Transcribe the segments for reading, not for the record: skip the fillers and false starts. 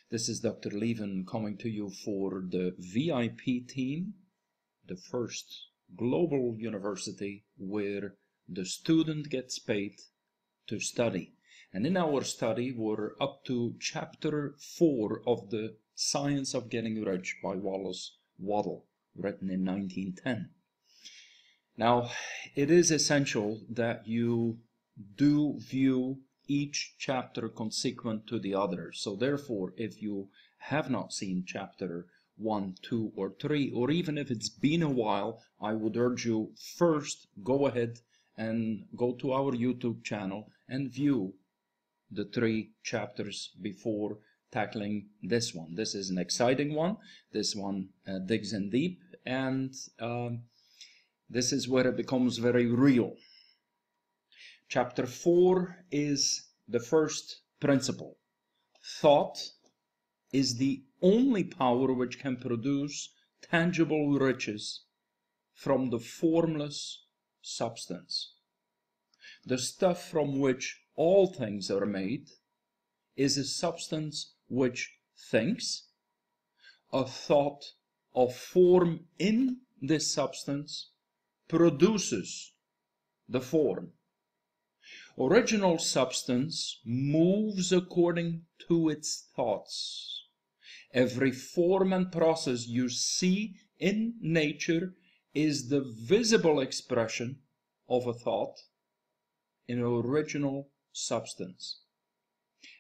This is Dr. Lieven coming to you for the VIP team, the first global university where the student gets paid to study. And in our study, we're up to chapter 4 of The Science of Getting Rich by Wallace Waddell, written in 1910. Now, it is essential that you do view each chapter consequent to the other. So therefore, if you have not seen chapter 1, 2, or 3, or even if it's been a while, I would urge you first go ahead and go to our YouTube channel and view the 3 chapters before tackling this one. This is an exciting one. This one digs in deep, and this is where it becomes very real. Chapter 4 is the first principle. Thought is the only power which can produce tangible riches from the formless substance. The stuff from which all things are made is a substance which thinks. A thought of form in this substance produces the form. Original substance moves according to its thoughts. Every form and process you see in nature is the visible expression of a thought in original substance.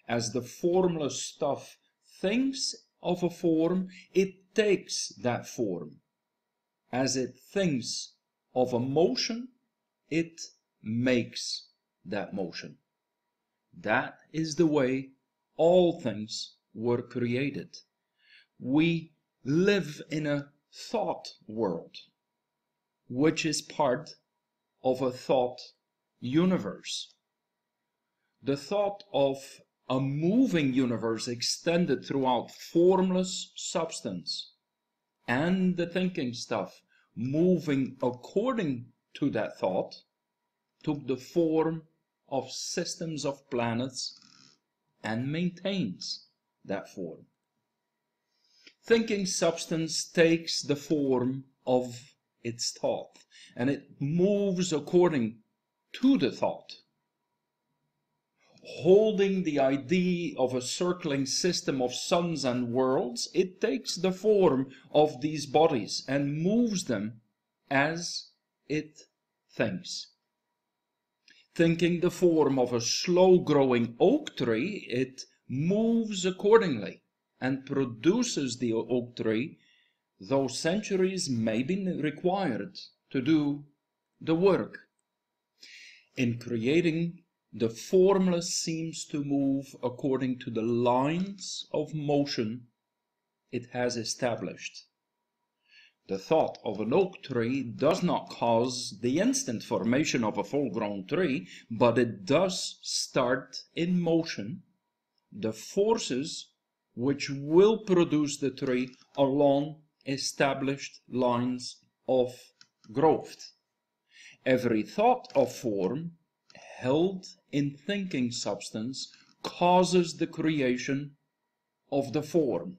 As the formless stuff thinks of a form, it takes that form. As it thinks of a motion, it makes that motion. That is the way all things were created. We live in a thought world, which is part of a thought universe. The thought of a moving universe extended throughout formless substance, and the thinking stuff moving according to that thought took the form of systems of planets and maintains that form. Thinking substance takes the form of its thought, and it moves according to the thought. Holding the idea of a circling system of suns and worlds, it takes the form of these bodies and moves them as it thinks. Thinking the form of a slow-growing oak tree, it moves accordingly and produces the oak tree, though centuries may be required to do the work. In creating, the formless seems to move according to the lines of motion it has established. The thought of an oak tree does not cause the instant formation of a full-grown tree, but it does start in motion the forces which will produce the tree along established lines of growth. Every thought of form held in thinking substance causes the creation of the form,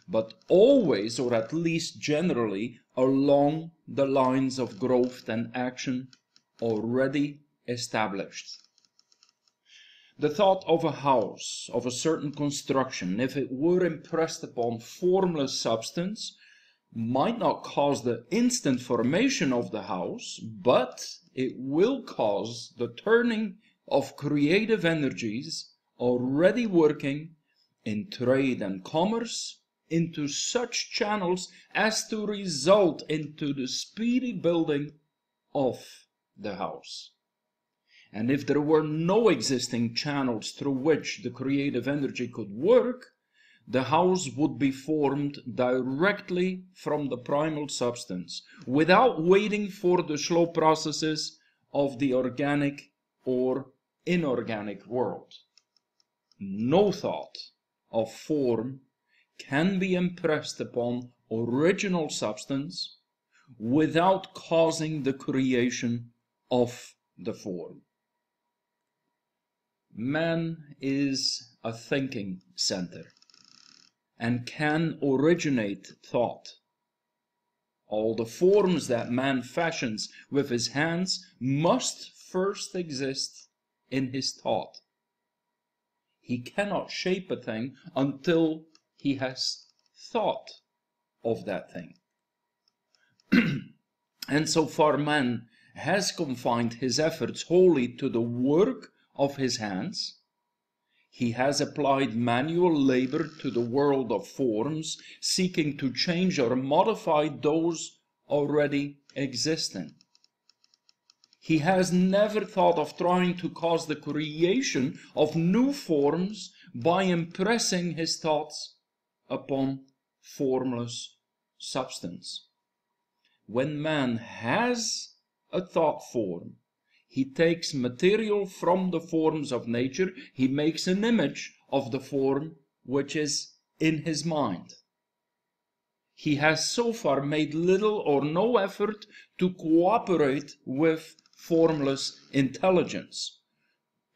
but always, or at least generally, along the lines of growth and action already established. The thought of a house, of a certain construction, if it were impressed upon formless substance, might not cause the instant formation of the house, but it will cause the turning of creative energies already working in trade and commerce into such channels as to result into the speedy building of the house. And if there were no existing channels through which the creative energy could work, the house would be formed directly from the primal substance, without waiting for the slow processes of the organic or inorganic world. No thought of form can be impressed upon original substance without causing the creation of the form. Man is a thinking center. and can originate thought. All the forms that man fashions with his hands must first exist in his thought. He cannot shape a thing until he has thought of that thing. And so far man has confined his efforts wholly to the work of his hands. He has applied manual labor to the world of forms, seeking to change or modify those already existing. He has never thought of trying to cause the creation of new forms by impressing his thoughts upon formless substance. When man has a thought form, he takes material from the forms of nature, he makes an image of the form which is in his mind. He has so far made little or no effort to cooperate with formless intelligence,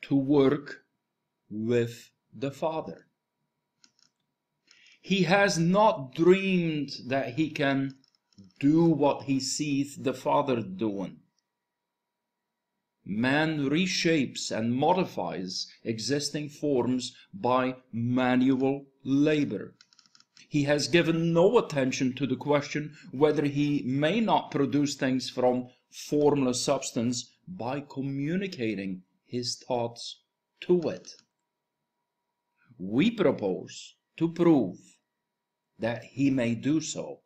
to work with the Father. He has not dreamed that he can do what he sees the Father doing. Man reshapes and modifies existing forms by manual labor. He has given no attention to the question whether he may not produce things from formless substance by communicating his thoughts to it. We propose to prove that he may do so,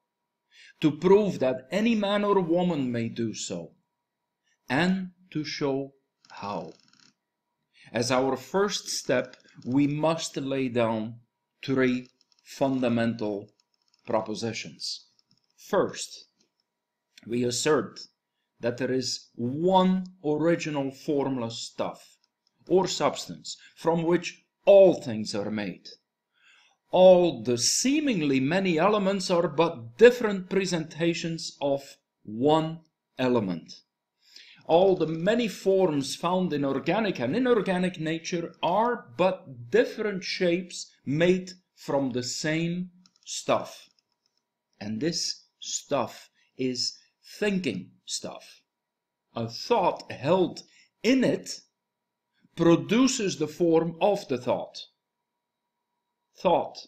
to prove that any man or woman may do so, and to show how. As our first step, we must lay down 3 fundamental propositions. First, we assert that there is one original formless stuff or substance from which all things are made. All the seemingly many elements are but different presentations of one element. All the many forms found in organic and inorganic nature are but different shapes made from the same stuff. And this stuff is thinking stuff. A thought held in it produces the form of the thought. Thought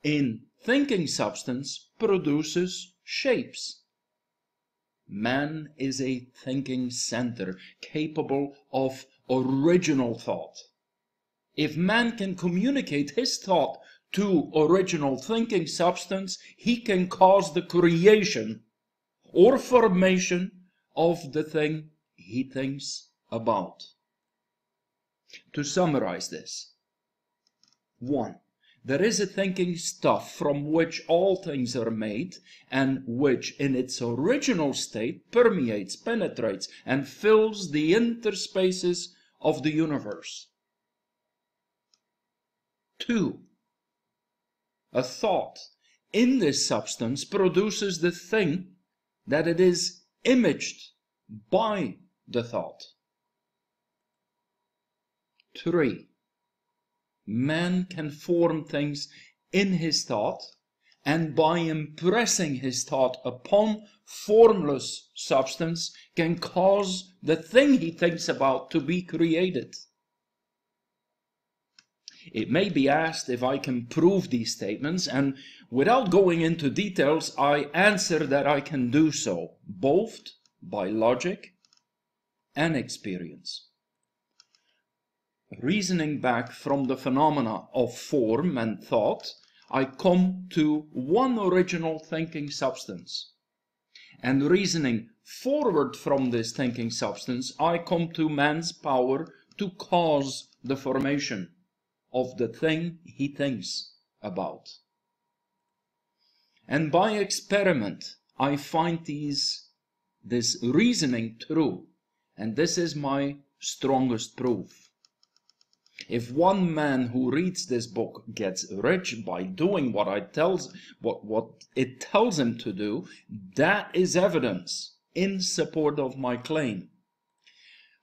in thinking substance produces shapes. Man is a thinking center capable of original thought. If man can communicate his thought to original thinking substance, he can cause the creation or formation of the thing he thinks about. To summarize this: 1. There is a thinking stuff from which all things are made, and which in its original state permeates, penetrates, and fills the interspaces of the universe. 2. A thought in this substance produces the thing that it is imaged by the thought. 3. Man can form things in his thought, and by impressing his thought upon formless substance can cause the thing he thinks about to be created. It may be asked if I can prove these statements, and without going into details, I answer that I can do so, both by logic and experience. Reasoning back from the phenomena of form and thought, I come to one original thinking substance. And reasoning forward from this thinking substance, I come to man's power to cause the formation of the thing he thinks about. And by experiment, I find this reasoning true, and this is my strongest proof. If one man who reads this book gets rich by doing what it tells him to do, that is evidence in support of my claim.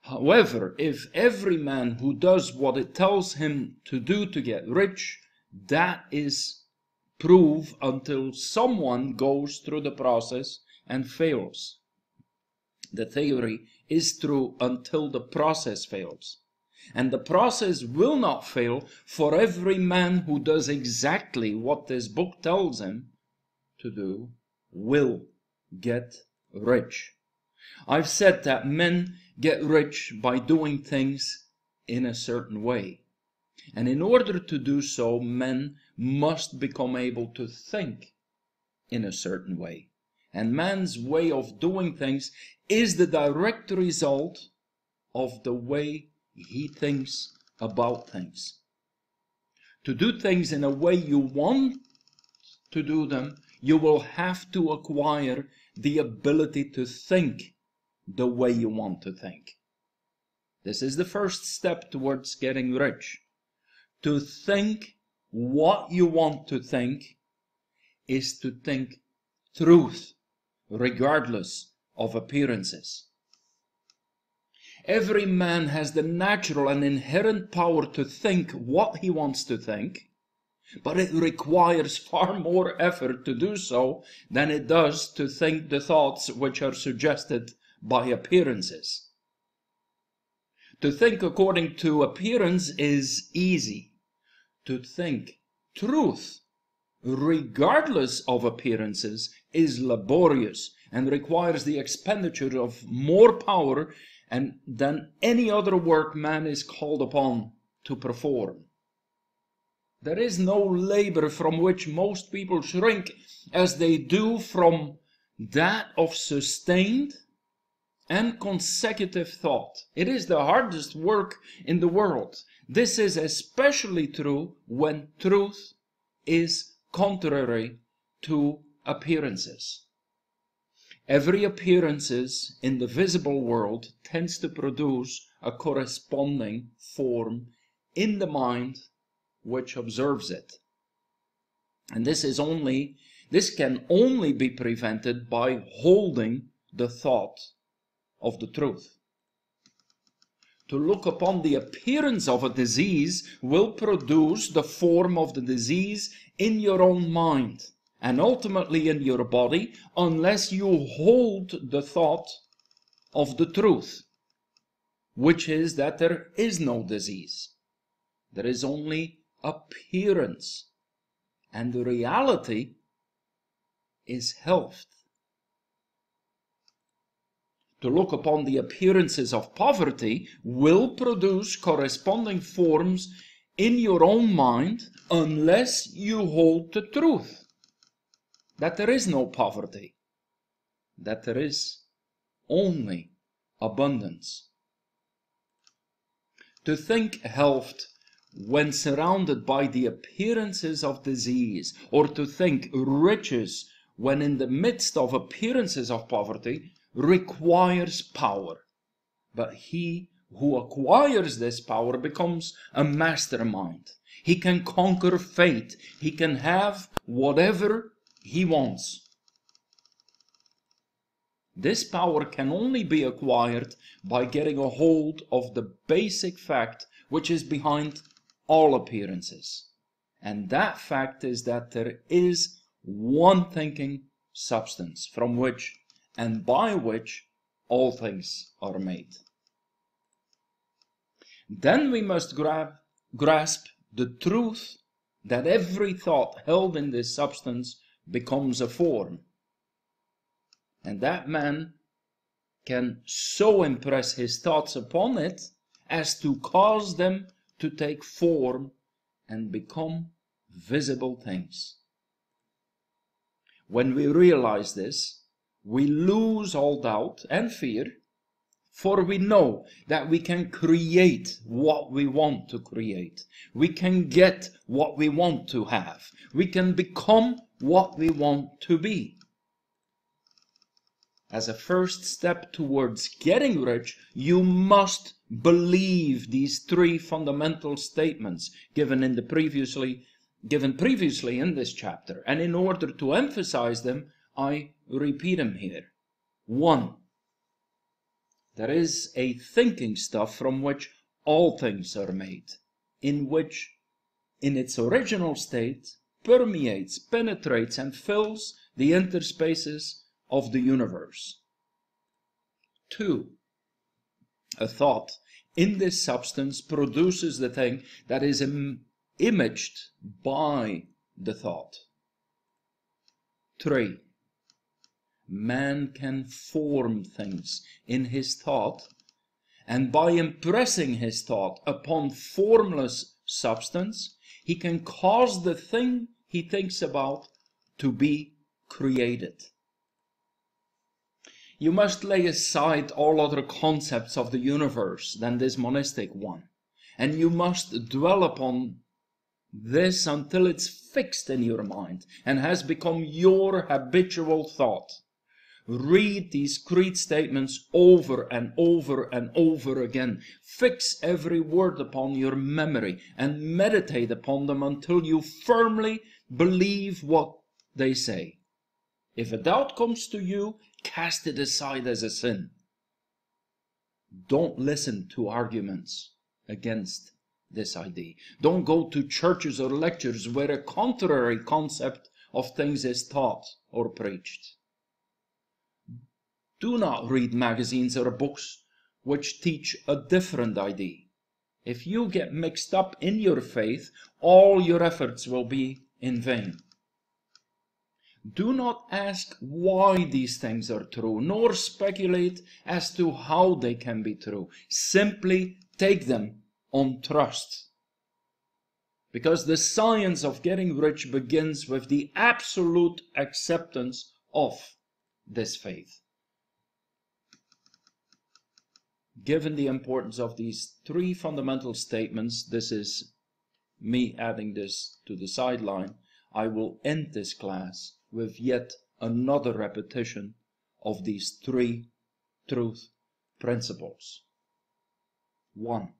However, if every man who does what it tells him to do to get rich, that is prove until someone goes through the process and fails. The theory is true until the process fails. And the process will not fail, for every man who does exactly what this book tells him to do will get rich. I've said that men get rich by doing things in a certain way. And in order to do so, men must become able to think in a certain way. And man's way of doing things is the direct result of the way he thinks about things. To do things in a way you want to do them, you will have to acquire the ability to think the way you want to think. This is the first step towards getting rich. To think what you want to think is to think truth, regardless of appearances. Every man has the natural and inherent power to think what he wants to think, but it requires far more effort to do so than it does to think the thoughts which are suggested by appearances. To think according to appearance is easy. To think truth, regardless of appearances, is laborious and requires the expenditure of more power than any other work man is called upon to perform. There is no labor from which most people shrink as they do from that of sustained and consecutive thought. It is the hardest work in the world. This is especially true when truth is contrary to appearances. Every appearances in the visible world tends to produce a corresponding form in the mind which observes it. And this can only be prevented by holding the thought of the truth. To look upon the appearance of a disease will produce the form of the disease in your own mind and ultimately in your body, unless you hold the thought of the truth, which is that there is no disease. There is only appearance, and the reality is health. To look upon the appearances of poverty will produce corresponding forms in your own mind unless you hold the truth that there is no poverty, that there is only abundance. To think health when surrounded by the appearances of disease, or to think riches when in the midst of appearances of poverty, requires power. But he who acquires this power becomes a mastermind. He can conquer fate. He can have whatever he wants. This power can only be acquired by getting a hold of the basic fact which is behind all appearances. And that fact is that there is one thinking substance from which and by which all things are made. Then we must grasp the truth that every thought held in this substance becomes a form. And that man can so impress his thoughts upon it as to cause them to take form and become visible things. When we realize this, we lose all doubt and fear, for we know that we can create what we want to create. We can get what we want to have. We can become what we want to be. As a first step towards getting rich, you must believe these three fundamental statements given previously in this chapter. And in order to emphasize them, I repeat them here. 1. There is a thinking stuff from which all things are made, in which, in its original state, permeates, penetrates, and fills the interspaces of the universe. 2. A thought in this substance produces the thing that is imaged by the thought. 3. Man can form things in his thought, and by impressing his thought upon formless substance, he can cause the thing he thinks about to be created. You must lay aside all other concepts of the universe than this monistic one, and you must dwell upon this until it's fixed in your mind and has become your habitual thought. Read these creed statements over and over and over again. Fix every word upon your memory and meditate upon them until you firmly believe what they say. If a doubt comes to you, cast it aside as a sin. Don't listen to arguments against this idea. Don't go to churches or lectures where a contrary concept of things is taught or preached. Do not read magazines or books which teach a different idea. If you get mixed up in your faith, all your efforts will be in vain. Do not ask why these things are true, nor speculate as to how they can be true. Simply take them on trust. Because the science of getting rich begins with the absolute acceptance of this faith. Given the importance of these 3 fundamental statements, this is me adding this to the sideline, I will end this class with yet another repetition of these 3 truth principles. 1.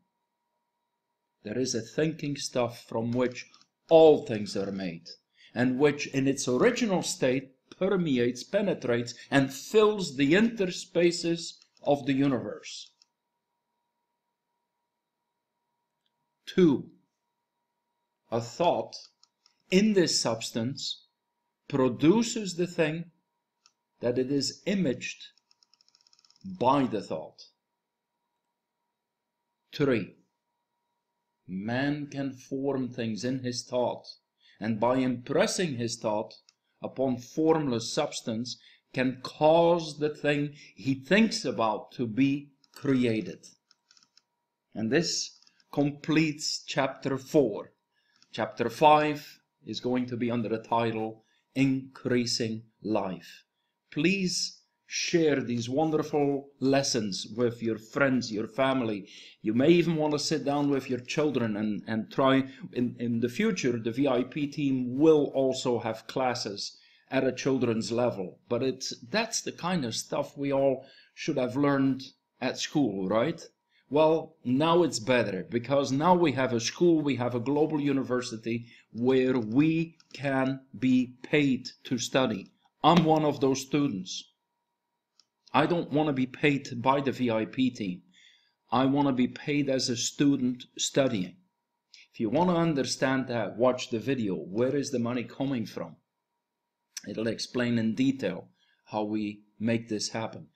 There is a thinking stuff from which all things are made, and which in its original state permeates, penetrates, and fills the interspaces of the universe. 2. A thought in this substance produces the thing that it is imaged by the thought. 3. Man can form things in his thought, and by impressing his thought upon formless substance can cause the thing he thinks about to be created. And this completes chapter 4. Chapter 5 is going to be under the title Increasing Life. Please share these wonderful lessons with your friends, your family. You may even want to sit down with your children and try. In the future, the VIP team will also have classes at a children's level. But that's the kind of stuff we all should have learned at school, right? Well, now it's better, because now we have a school, we have a global university where we can be paid to study. I'm one of those students. I don't want to be paid by the VIP team. I want to be paid as a student studying. If you want to understand that, watch the video. Where is the money coming from? It'll explain in detail how we make this happen.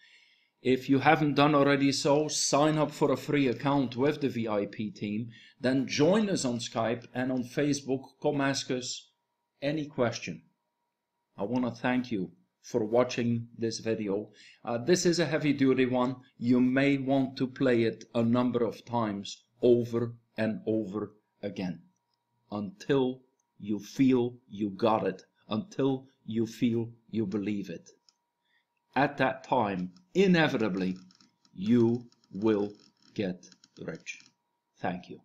If you haven't done already so, sign up for a free account with the VIP team. Then join us on Skype and on Facebook. Come ask us any question. I want to thank you for watching this video. This is a heavy-duty one. You may want to play it a number of times over and over again until you feel you got it, until you feel you believe it. At that time, inevitably, you will get rich. Thank you.